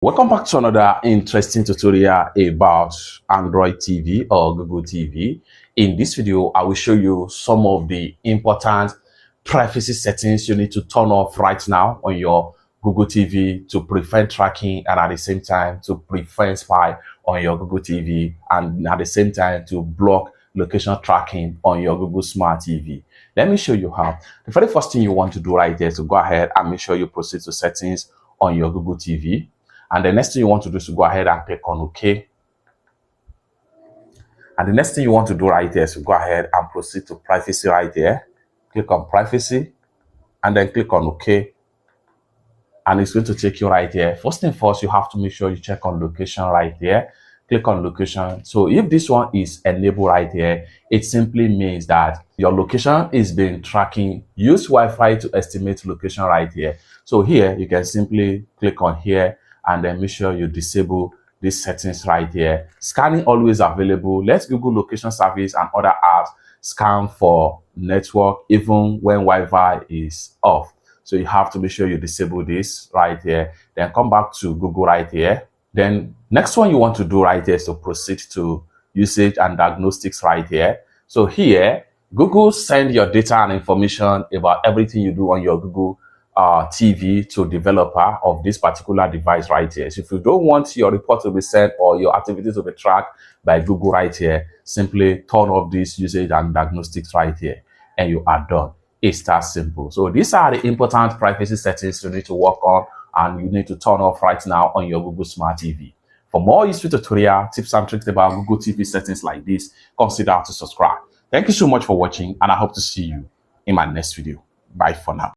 Welcome back to another interesting tutorial about Android TV or Google TV. In this video, I will show you some of the important privacy settings you need to turn off right now on your Google TV to prevent tracking and at the same time to prevent spy on your Google TV and at the same time to block location tracking on your Google Smart TV. Let me show you how. The very first thing you want to do right there is to go ahead and make sure you proceed to settings on your Google TV. And the next thing you want to do is to go ahead and click on OK. And the next thing you want to do right there is to go ahead and proceed to privacy right there. Click on privacy and then click on OK. And it's going to take you right there. First thing first, you have to make sure you check on location right there. Click on location. So if this one is enabled right here, it simply means that your location is being tracking. Use Wi-Fi to estimate location right here. So here you can simply click on here and then make sure you disable these settings right here. Scanning always available. Let Google location service and other apps scan for network even when Wi-Fi is off. So you have to make sure you disable this right here. Then come back to Google right here. Then next one you want to do right here is to proceed to usage and diagnostics right here. So here, Google send your data and information about everything you do on your Google TV to developer of this particular device right here. So if you don't want your report to be sent or your activities to be tracked by Google right here, simply turn off this usage and diagnostics right here and you are done. It's that simple. So these are the important privacy settings you need to work on and you need to turn off right now on your Google Smart TV. For more useful tutorial tips and tricks about Google TV settings like this, consider to subscribe. Thank you so much for watching and I hope to see you in my next video. Bye for now.